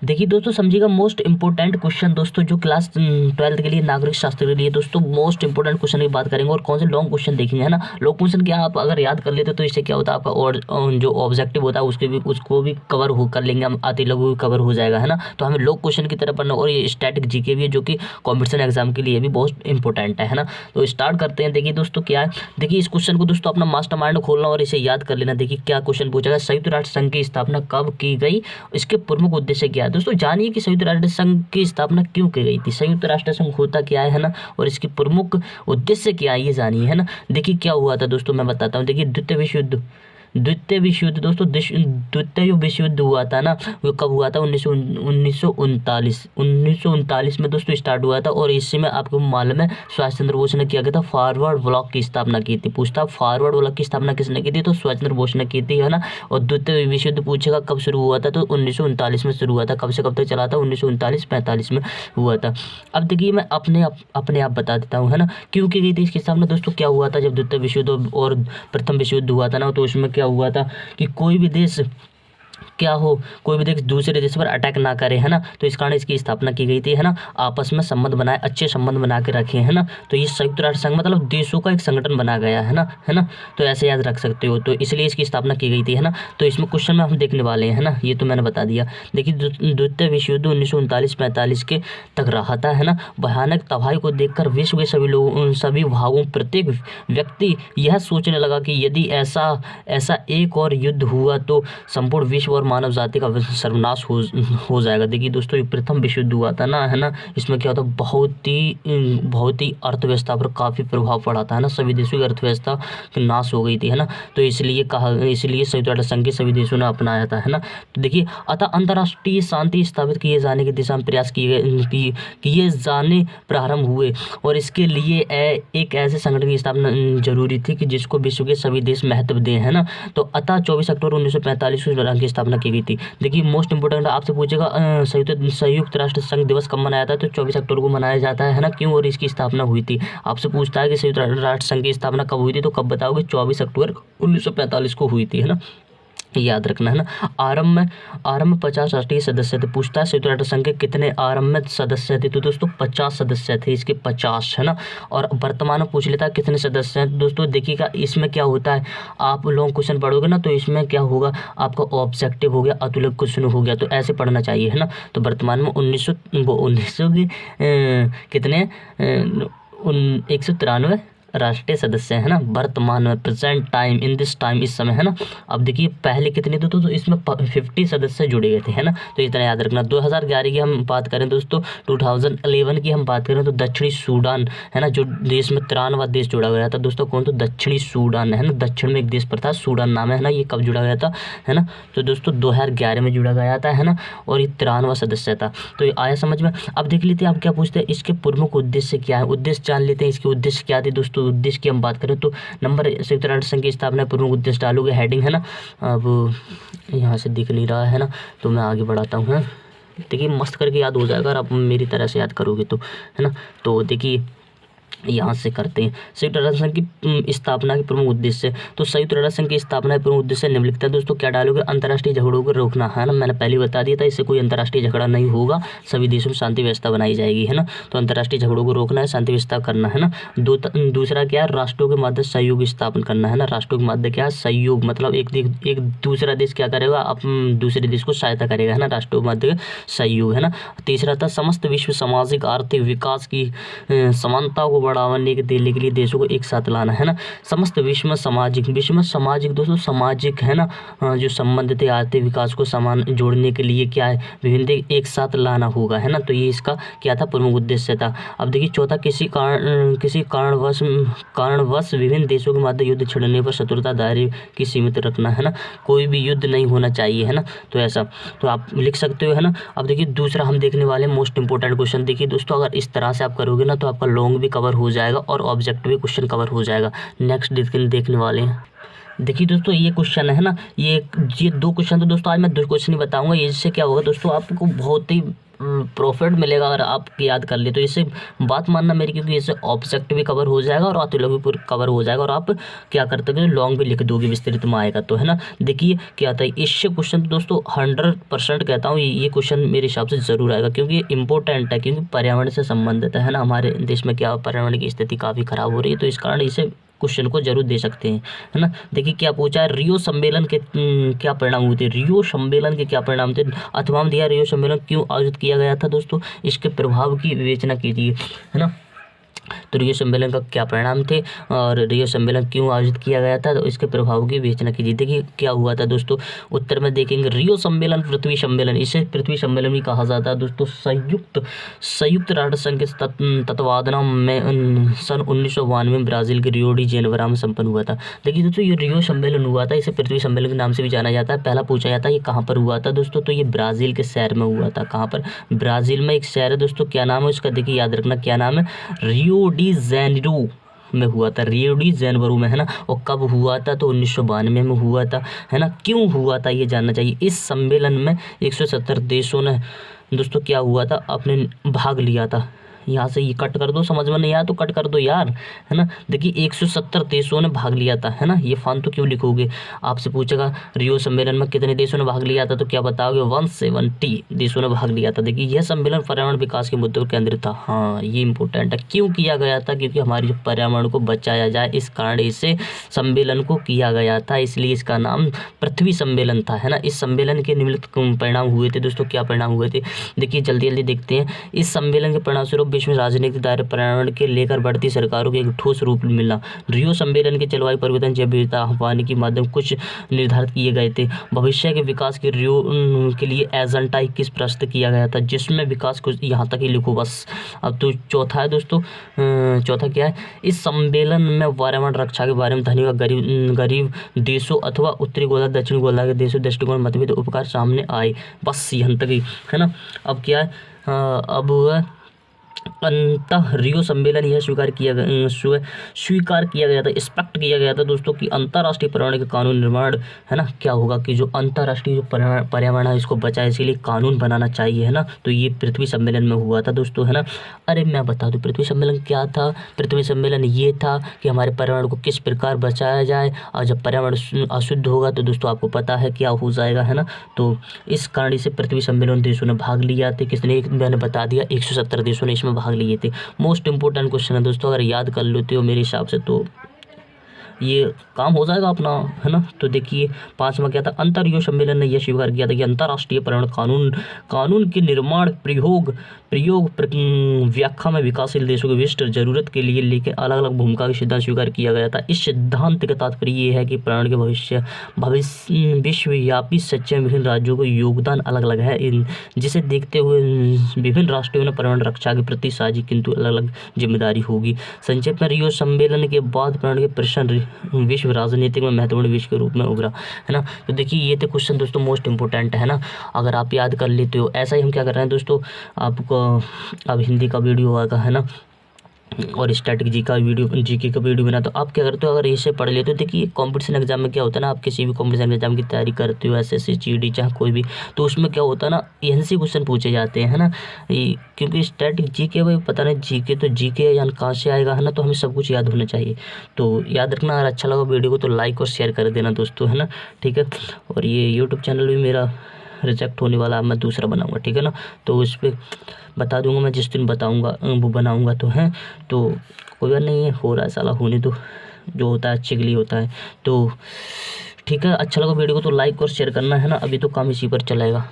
देखिए दोस्तों, समझिएगा मोस्ट इंपोर्टेंट क्वेश्चन दोस्तों, जो क्लास 12th के लिए नागरिक शास्त्र के लिए दोस्तों मोस्ट इंपोर्टेंट क्वेश्चन की बात करेंगे। और कौन से लॉन्ग क्वेश्चन देखेंगे, है ना। लॉन्ग क्वेश्चन क्या आप अगर याद कर लेते तो इससे क्या होता है आपका, और जो ऑब्जेक्टिव होता है उसको भी कवर हो कर लेंगे हम, अति लघु भी कवर हो जाएगा, है ना। तो हमें लॉन्ग क्वेश्चन की तरफ पढ़ना, और ये स्टैटिक जीके भी है जो कि कॉम्पिटिशन एग्जाम के लिए भी बहुत इंपॉर्टेंट है ना। तो स्टार्ट करते हैं। देखिए दोस्तों क्या है, देखिए इस क्वेश्चन को दोस्तों अपना मास्टर माइंड खोलना और इसे याद कर लेना। देखिए क्या क्वेश्चन पूछा, संयुक्त राष्ट्र संघ की स्थापना कब की गई, इसके प्रमुख उद्देश्य क्या है। दोस्तों जानिए कि संयुक्त राष्ट्र संघ की स्थापना क्यों की गई थी, संयुक्त राष्ट्र संघ होता क्या है ना, और इसकी प्रमुख उद्देश्य क्या है ये जानिए, है ना। देखिए क्या हुआ था दोस्तों, मैं बताता हूँ। देखिए द्वितीय विश्व युद्ध दोस्तों, द्वितीय विश्व युद्ध हुआ था ना, वो कब हुआ था, 1939 में दोस्तों स्टार्ट हुआ था। और इसी में आपको मालूम है सुभाष चंद्र बोस ने किया गया था, फॉरवर्ड ब्लॉक की स्थापना की थी। पूछता फॉरवर्ड ब्लॉक की स्थापना किसने की थी, तो सुभाष चंद्र बोस ने की थी, है ना। और द्वितीय विश्व युद्ध पूछेगा कब शुरू हुआ था, तो 1939 में शुरू हुआ था। कब से कब तक चला था, 1939-45 में हुआ था। अब देखिए मैं अपने आप बता देता हूँ, है ना, क्यों की गई थी इसके सामने। दोस्तों क्या हुआ था, जब द्वितीय विश्व युद्ध और प्रथम विश्व युद्ध हुआ था ना, तो उसमें क्या हुआ था कि कोई भी देश दूसरे देश पर अटैक ना करे, है ना। तो इस कारण इसकी स्थापना की गई थी, है ना। आपस में संबंध बनाए, अच्छे संबंध बना के रखे, है ना। तो ये संयुक्त राष्ट्र संघ मतलब देशों का एक संगठन बना गया है ना। तो ऐसे याद रख सकते हो, तो इसलिए इसकी स्थापना की गई थी, है ना। तो इसमें क्वेश्चन में हम देखने वाले हैं, है ना, ये तो मैंने बता दिया। देखिए द्वितीय विश्व युद्ध 1939-45 के तक रहा था, है ना। भयानक तबाही को देखकर विश्व के सभी भागों प्रत्येक व्यक्ति यह सोचने लगा कि यदि ऐसा एक और युद्ध हुआ तो संपूर्ण विश्व और मानव जाति का सर्वनाश हो जाएगा। देखिए दोस्तों ये प्रथम विश्व युद्ध हुआ था ना, है ना। इसमें क्या होता, बहुत ही अर्थव्यवस्था पर काफ़ी प्रभाव पड़ा था, है ना। सभी देशों की अर्थव्यवस्था की नाश हो गई थी, है ना। तो इसलिए संयुक्त राष्ट्र संघ के सभी देशों ने अपनाया था, है ना। तो देखिए अतः अंतर्राष्ट्रीय शांति स्थापित किए जाने की दिशा में प्रयास किए जाने प्रारंभ हुए, और इसके लिए एक ऐसे संगठन की स्थापना जरूरी थी कि जिसको विश्व के सभी देश महत्व दें, है ना। तो अतः 24 अक्टूबर 1945 को की स्थापना की गई थी। देखिए मोस्ट इंपोर्टेंट आपसे पूछेगा संयुक्त राष्ट्र संघ दिवस कब मनाया था, तो 24 अक्टूबर को मनाया जाता है ना। क्यों, और इसकी स्थापना हुई थी। आपसे पूछता है कि संयुक्त राष्ट्र संघ की स्थापना कब हुई थी, तो कब बताओगे, 24 अक्टूबर 1945 को हुई थी, है ना। याद रखना, है ना। आरंभ में 50 राष्ट्रीय सदस्य थे। पूछता है संयुक्त राष्ट्र संघ के कितने आरंभ में सदस्य थे, तो दोस्तों 50 सदस्य थे, इसके 50, है ना। और वर्तमान में पूछ लेता है कितने सदस्य हैं। दोस्तों देखिएगा इसमें क्या होता है, आप लॉन्ग क्वेश्चन पढ़ोगे ना, तो इसमें क्या होगा, आपका ऑब्जेक्टिव हो गया, अतुल्य क्वेश्चन हो गया, तो ऐसे पढ़ना चाहिए, है ना। तो वर्तमान में 1900 के कितने 193 राष्ट्रीय सदस्य, है ना, वर्तमान में, present time, in this time, इस समय, है ना। अब देखिए पहले कितने थे, तो इसमें 50 सदस्य जुड़े गए थे, है ना। तो इतना याद रखना। 2011 की हम बात करें दोस्तों, 2011 की हम बात करें तो दक्षिणी सूडान, है ना, जो देश में 93वां देश जुड़ा गया था दोस्तों, कौन, तो दक्षिणी सूडान, है ना। दक्षिण में एक देश पर था, सूडान नाम है ना। ये कब जुड़ा गया था, है ना, तो दोस्तों 2011 में जुड़ा गया था, है ना। और ये 93वां सदस्य था। तो ये आया समझ में। अब देख लेते हैं आप क्या पूछते हैं, इसके प्रमुख उद्देश्य क्या है, उद्देश्य जान लेते हैं। इसके उद्देश्य क्या थे दोस्तों, उद्देश्य की हम बात करें तो नंबर संयुक्त राष्ट्र संघ की स्थापना प्रमुख उद्देश्य डालोगे, हेडिंग, है ना। अब यहाँ से दिख नहीं रहा है ना, तो मैं आगे बढ़ाता हूँ। देखिए मस्त करके याद हो जाएगा, और आप मेरी तरह से याद करोगे तो, है ना। तो देखिए यहाँ से करते हैं संयुक्त राष्ट्र संघ की स्थापना के प्रमुख उद्देश्य। तो संयुक्त राष्ट्र संघ की स्थापना के प्रमुख उद्देश्य निम्नलिखित है। दोस्तों क्या डालोगे, अंतर्राष्ट्रीय झगड़ों को रोकना, है ना। मैंने पहले बता दिया था, इससे कोई अंतर्राष्ट्रीय झगड़ा नहीं होगा, सभी देशों में शांति व्यवस्था बनाई जाएगी, है ना। तो अंतर्राष्ट्रीय झगड़ों को रोकना है, शांति व्यवस्था करना, है ना। दूसरा क्या है, राष्ट्रों के मध्य सहयोग स्थापन करना, है ना। राष्ट्रों के मध्य क्या है, सहयोग, मतलब एक दूसरा देश क्या करेगा, दूसरे देश को सहायता करेगा, है ना। राष्ट्रों के मध्य सहयोग, है ना। तीसरा था समस्त विश्व सामाजिक आर्थिक विकास की समानता को बढ़ावा देने के लिए देशों को एक साथ लाना, है ना। समस्त विश्व में सामाजिक दोस्तों सामाजिक, है ना, जो संबंध थे आर्थिक विकास को समान जोड़ने के लिए क्या है, विभिन्न एक साथ लाना होगा, है ना। तो ये इसका क्या था, प्रमुख उद्देश्य था। अब देखिए चौथा, किसी कारणवश विभिन्न देशों के मध्य युद्ध छिड़ने पर शत्रुता दायरे की सीमित रखना, है ना। कोई भी युद्ध नहीं होना चाहिए, है ना। तो ऐसा तो आप लिख सकते हो, है ना। अब देखिए दूसरा हम देखने वाले मोस्ट इंपोर्टेंट क्वेश्चन। देखिए दोस्तों अगर इस तरह से आप करोगे ना, तो आपका लॉन्ग भी कवर हो जाएगा और ऑब्जेक्टिव भी क्वेश्चन कवर हो जाएगा। नेक्स्ट देखने वाले हैं। देखिए दोस्तों ये क्वेश्चन है ना, ये 2 क्वेश्चन, तो दोस्तों आज मैं 2 क्वेश्चन ही बताऊंगा। इससे क्या होगा दोस्तों, आपको बहुत ही प्रॉफिट मिलेगा अगर आप याद कर ले। तो इससे बात मानना मेरी, क्योंकि इससे ऑब्जेक्ट भी कवर हो जाएगा और आतुलक भी पूरा कवर हो जाएगा, और आप क्या करते हो लॉन्ग भी लिख दोगे विस्तृत में आएगा तो, है ना। देखिए क्या आता है इससे क्वेश्चन, तो दोस्तों 100% कहता हूँ ये क्वेश्चन मेरे हिसाब से ज़रूर आएगा, क्योंकि इंपॉर्टेंट है, क्योंकि पर्यावरण से संबंधित है ना। हमारे देश में क्या पर्यावरण की स्थिति काफ़ी खराब हो रही है, तो इस कारण इसे क्वेश्चन को जरूर दे सकते हैं, है ना। देखिए क्या पूछा है, रियो सम्मेलन के क्या परिणाम हुए थे, रियो सम्मेलन के क्या परिणाम थे, अथवा दिया रियो सम्मेलन क्यों आयोजित किया गया था दोस्तों, इसके प्रभाव की विवेचना कीजिए, है ना। तो रियो सम्मेलन का क्या परिणाम थे और रियो सम्मेलन क्यों आयोजित किया गया था, तो इसके प्रभाव की विवेचना कीजिए। देखिए क्या हुआ था दोस्तों, उत्तर में देखेंगे रियो सम्मेलन पृथ्वी सम्मेलन, इसे पृथ्वी सम्मेलन भी कहा जाता है दोस्तों। संयुक्त राष्ट्र संघ के तत्वावधान में सन 1992 में ब्राज़ील के रियो डी जेनेरो में संपन्न हुआ था। देखिए दोस्तों ये रियो सम्मेलन हुआ था, इसे पृथ्वी सम्मेलन के नाम से भी जाना जाता है। पहला पूछा जाता है ये कहाँ पर हुआ था दोस्तों, तो ये ब्राज़ील के शहर में हुआ था। कहाँ पर, ब्राज़ील में एक शहर है दोस्तों, क्या नाम है उसका, देखिए याद रखना क्या नाम है, रियो डी जेनेरो में हुआ था, रियो डी जेनेरो में, है ना। और कब हुआ था, तो 1992 में हुआ था, है ना। क्यों हुआ था ये जानना चाहिए। इस सम्मेलन में 170 देशों ने दोस्तों क्या हुआ था, अपने भाग लिया था। यहाँ से ये कट कर दो, समझ में नहीं आया तो कट कर दो यार, है ना। देखिए 170 देशों ने भाग लिया था, है ना। ये फालतू क्यों लिखोगे, आपसे पूछेगा रियो सम्मेलन में कितने देशों ने भाग लिया था, तो क्या बताओगे 170 देशों ने भाग लिया था। देखिए यह सम्मेलन पर्यावरण विकास के मुद्दों पर केंद्रित था। हाँ ये इंपॉर्टेंट है, क्यों किया गया था, क्योंकि हमारी जो पर्यावरण को बचाया जाए, इस कारण इसे सम्मेलन को किया गया था, इसलिए इसका नाम पृथ्वी सम्मेलन था, है ना। इस सम्मेलन के निम्नलिखित परिणाम हुए थे दोस्तों, क्या परिणाम हुए थे, देखिए जल्दी जल्दी देखते हैं। इस सम्मेलन के परिणाम स्वरूप विश्व में राजनीतिक दायरे पर्यावरण के लेकर बढ़ती सरकारों के एक ठोस रूप मिलना। रियो सम्मेलन के जलवायु परिवर्तन, जैव विविधता, वानिकी के माध्यम कुछ निर्धारित किए गए थे। भविष्य के विकास के रियो के लिए एजेंडा 21 प्रस्तुत किया गया था, जिसमें विकास को यहाँ तक ही लिखो बस। अब तो चौथा है दोस्तों, चौथा क्या है, इस सम्मेलन में पर्यावरण रक्षा के बारे में धनी व गरीब देशों अथवा उत्तरी गोलार्ध दक्षिणी गोलार्ध के देशों दृष्टिकोण मतभेद उपकार सामने आए, बस यहाँ तक ही, है ना। अब क्या है, अब अंतः रियो सम्मेलन यह स्वीकार किया गया था, एक्सपेक्ट किया गया था दोस्तों कि अंतर्राष्ट्रीय पर्यावरण के कानून निर्माण, है ना, क्या होगा कि जो अंतर्राष्ट्रीय जो पर्यावरण है इसको बचाए, इसीलिए कानून बनाना चाहिए, है ना। तो ये पृथ्वी सम्मेलन में हुआ था दोस्तों, है ना। अरे मैं बता दूं पृथ्वी सम्मेलन क्या था, पृथ्वी सम्मेलन ये था कि हमारे पर्यावरण को किस प्रकार बचाया जाए, और जब पर्यावरण अशुद्ध होगा तो दोस्तों आपको पता है क्या हो जाएगा, है ना। तो इस कारण से पृथ्वी सम्मेलन देशों ने भाग लिया थे, किसने, मैंने बता दिया 170 देशों ने इसमें भाग लिए थे। मोस्ट इंपोर्टेंट क्वेश्चन है दोस्तों, अगर याद कर लेते हो मेरे हिसाब से तो ये काम हो जाएगा अपना, है ना। तो देखिए 5वां क्या था, अंतरियो सम्मेलन ने यह स्वीकार किया था कि अंतर्राष्ट्रीय पर्यावरण कानून के निर्माण प्रयोग व्याख्या में विकासशील देशों की विशिष्ट जरूरत के लिए लेकर अलग अलग भूमिका का सिद्धांत स्वीकार किया गया था। इस सिद्धांत का तात्पर्य ये है कि पर्यावरण के विश्वव्यापी सच्चे विभिन्न राज्यों को योगदान अलग अलग है, जिसे देखते हुए विभिन्न राष्ट्रों ने पर्यावरण रक्षा के प्रति साझी किंतु अलग अलग जिम्मेदारी होगी। संक्षेप में रियो सम्मेलन के बाद पर्यावरण के प्रश्न विश्व राजनीतिक में महत्वपूर्ण विषय के रूप में उभरा, है ना। तो देखिए ये थे क्वेश्चन दोस्तों मोस्ट इंपोर्टेंट, है ना। अगर आप याद कर लेते हो, ऐसा ही हम क्या कर रहे हैं दोस्तों, आपको अब हिंदी का वीडियो आएगा, है ना, और स्टैटिक जी का वीडियो, जीके का वीडियो बना। तो आप क्या करते हो, अगर इसे पढ़ लेते हो, देखिए कंपटीशन एग्जाम में क्या होता है ना, आप किसी भी कंपटीशन एग्जाम की तैयारी करते हो, एसएससी जीडी चाहे कोई भी, तो उसमें क्या होता है ना, एनसी क्वेश्चन पूछे जाते हैं, है ना। क्योंकि स्टैटिक जीके भाई पता नहीं जीके तो जीके यानी कहाँ से आएगा, है ना। तो हमें सब कुछ याद होना चाहिए, तो याद रखना। अगर अच्छा लगा वीडियो को तो लाइक और शेयर कर देना दोस्तों, है ना, ठीक है। और ये यूट्यूब चैनल भी मेरा रिजेक्ट होने वाला, मैं दूसरा बनाऊंगा, ठीक है ना। तो उस पर बता दूंगा मैं, जिस दिन बताऊंगा वो बनाऊंगा, तो है तो कोई बात नहीं है, हो रहा है साला, होने तो जो होता है अच्छे के लिए होता है। तो ठीक है, अच्छा लगा वीडियो को तो लाइक और शेयर करना, है ना। अभी तो काम इसी पर चलेगा।